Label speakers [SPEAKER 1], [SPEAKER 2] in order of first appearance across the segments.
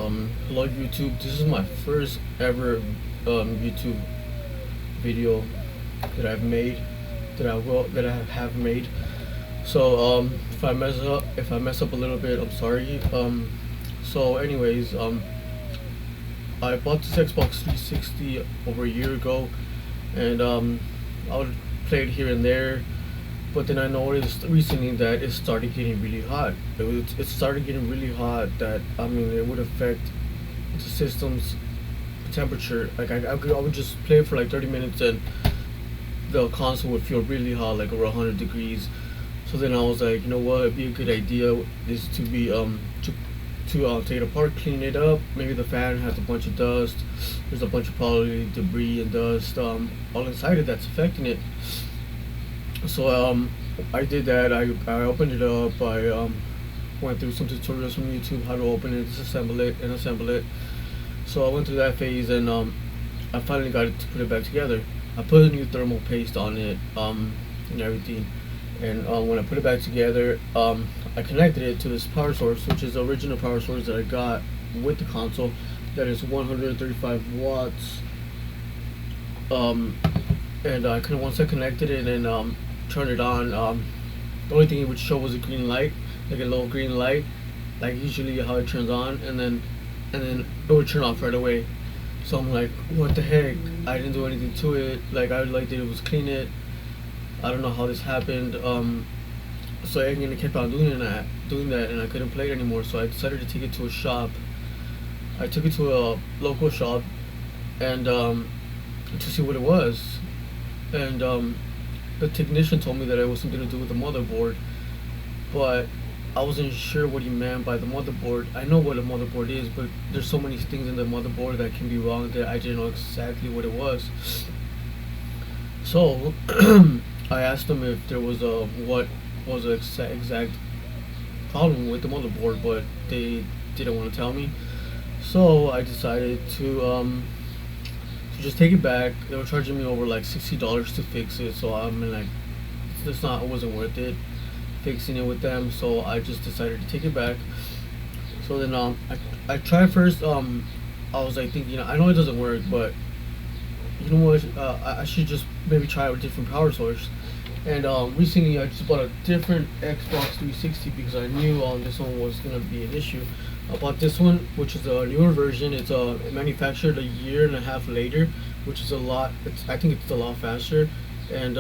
[SPEAKER 1] Hello YouTube. This is my first ever YouTube video that I've made, that I have made. So if I mess up a little bit, I'm sorry. So anyways, I bought this Xbox 360 over a year ago, and I would play it here and there. But then I noticed recently that it started getting really hot. It started getting really hot that, I mean, it would affect the system's temperature. Like I would just play it for like 30 minutes and the console would feel really hot, like over 100 degrees. So then I was like, you know what, it'd be a good idea is to be to take it apart, clean it up. Maybe the fan has a bunch of dust. There's a bunch of probably debris and dust all inside it that's affecting it. So I did that. I opened it up. I went through some tutorials from YouTube how to open it, disassemble it, and assemble it. So I went through that phase, and I finally got it to put it back together. I put a new thermal paste on it and everything. And when I put it back together, I connected it to this power source, which is the original power source that I got with the console. That is 135 watts. And once I connected it and turned it on, the only thing it would show was a green light, like a little green light, like usually how it turns on, and then it would turn off right away. So I'm like, what the heck? I didn't do anything to it. Like I like that it was clean it. I don't know how this happened. So I again kept on doing that, and I couldn't play it anymore. So I decided to take it to a shop. I took it to a local shop, and to see what it was, and the technician told me that it was something to do with the motherboard, but I wasn't sure what he meant by the motherboard. I know what a motherboard is, but there's so many things in the motherboard that can be wrong that I didn't know exactly what it was. So I asked them if there was what was the exact problem with the motherboard, but they didn't want to tell me. So I decided to just take it back. They were charging me over like $60 to fix it, so I mean, like, it wasn't worth it fixing it with them. So I just decided to take it back. So then I tried first. I was like thinking, I know it doesn't work, but you know what, I should just maybe try a different power source. And recently I just bought a different Xbox 360 because I knew this one was gonna be an issue. I bought this one, which is a newer version. It's manufactured a year and a half later, which is a lot. I think it's a lot faster, and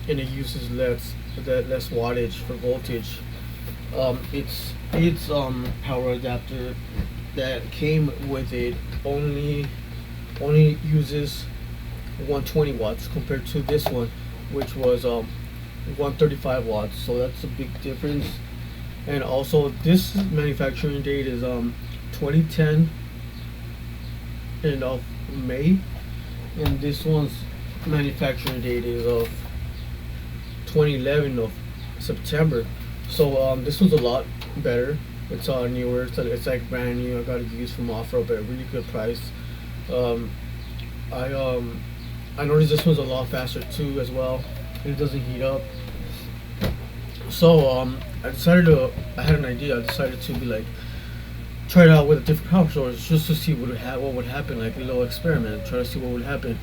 [SPEAKER 1] it uses less wattage for voltage. Its power adapter that came with it only uses 120 watts compared to this one, which was 135 watts. So that's a big difference. And also, this manufacturing date is 2010 and of May, and this one's manufacturing date is of 2011 of September. So this one's a lot better. It's newer. It's like brand new. I got it used from OfferUp at a really good price. I noticed this one's a lot faster too as well. It doesn't heat up. So I had an idea. I decided to be like, try it out with a different power source just to see what would happen, like a little experiment, try to see what would happen.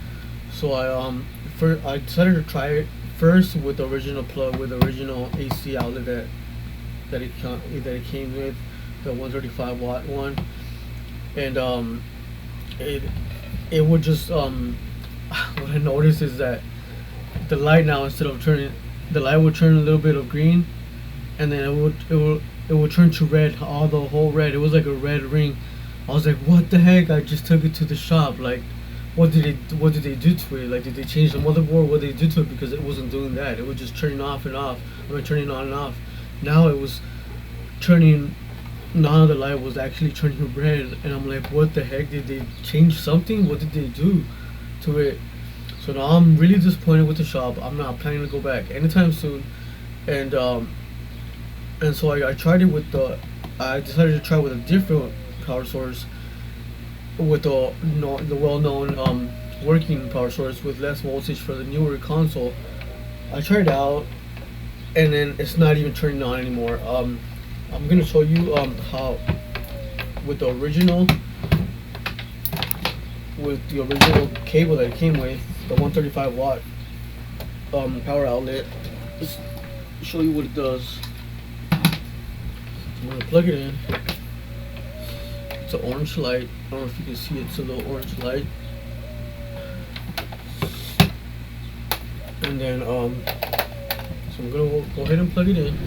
[SPEAKER 1] So I decided to try it first with the original plug, with the original AC outlet that it came with, the 135 watt one, and it would just what I noticed is that the light now, instead of turning, the light would turn a little bit of green, and then it would turn to red, the whole red. It was like a red ring. I was like, what the heck? I just took it to the shop. Like, what did they do to it? Like, did they change the motherboard? What did they do to it? Because it wasn't doing that. It was just turning off and off. Turning on and off. Now it was turning. Now the light was actually turning red, and I'm like, what the heck? Did they change something? What did they do to it? So now I'm really disappointed with the shop. I'm not planning to go back anytime soon. And so I tried it with I decided to try with a different power source, with the well-known working power source with less voltage for the newer console. I tried it out, and then it's not even turning on anymore. I'm gonna show you how with the original with the original cable that it came with, the 135 watt power outlet. Let's show you what it does. I'm gonna plug it in. It's an orange light. I don't know if you can see it. It's a little orange light. And then so I'm gonna go ahead and plug it in.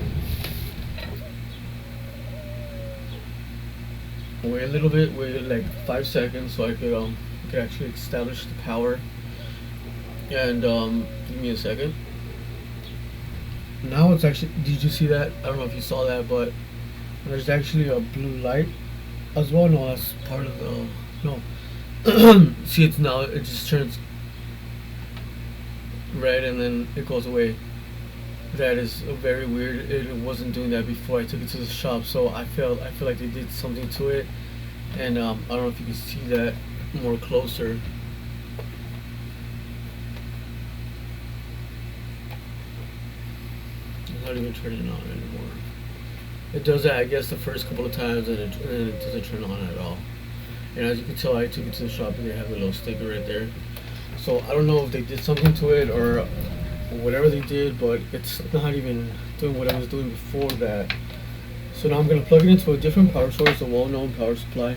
[SPEAKER 1] Wait a little bit, wait like 5 seconds so I could actually establish the power. And give me a second. Now it's actually, did you see that? I don't know if you saw that, but there's actually a blue light as well. No, that's part of the, no. See, it's now, it just turns red and then it goes away. That is very weird. It wasn't doing that before I took it to the shop, so I feel like they did something to it. And I don't know if you can see that more closer. I'm not even turning it on anymore. It does that, I guess, the first couple of times, and it doesn't turn on at all. And as you can tell, I took it to the shop and they have a little sticker right there. So I don't know if they did something to it or whatever they did, but it's not even doing what I was doing before that. So now I'm going to plug it into a different power source, a well-known power supply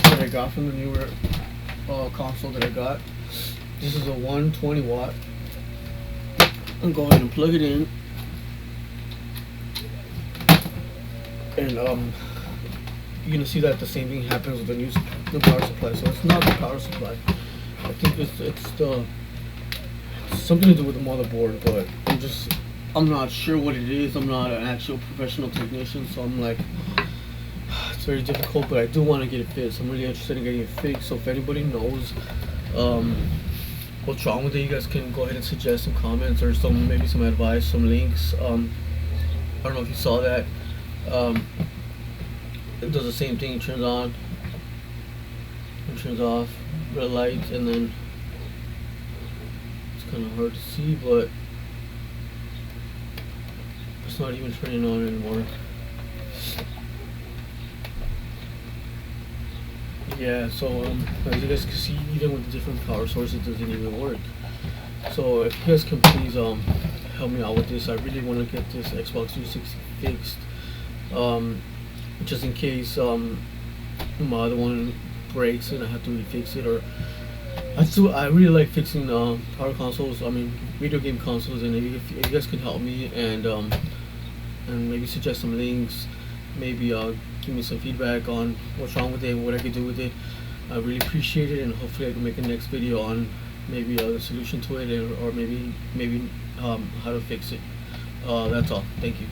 [SPEAKER 1] that I got from the newer console that I got. This is a 120 watt. I'm going ahead and plug it in, and you're gonna see that the same thing happens with the power supply. So it's not the power supply. I think it's something to do with the motherboard, but I'm not sure what it is. I'm not an actual professional technician, so I'm like, it's very difficult, but I do want to get it fixed. I'm really interested in getting it fixed. So if anybody knows what's wrong with it, you guys can go ahead and suggest some comments or maybe some advice, some links. I don't know if you saw that. It does the same thing. It turns on and turns off, red light, and then it's kind of hard to see, but it's not even turning on anymore. Yeah, so as you guys can see, even with the different power sources, it doesn't even work. So if you guys can please help me out with this, I really want to get this Xbox 360 fixed. Just in case my other one breaks and I have to refix it, or I really like fixing power consoles. I mean, video game consoles, and if you guys can help me and maybe suggest some links, maybe give me some feedback on what's wrong with it and what I could do with it, I really appreciate it. And hopefully I can make a next video on maybe a solution to it, or maybe how to fix it. That's all. Thank you.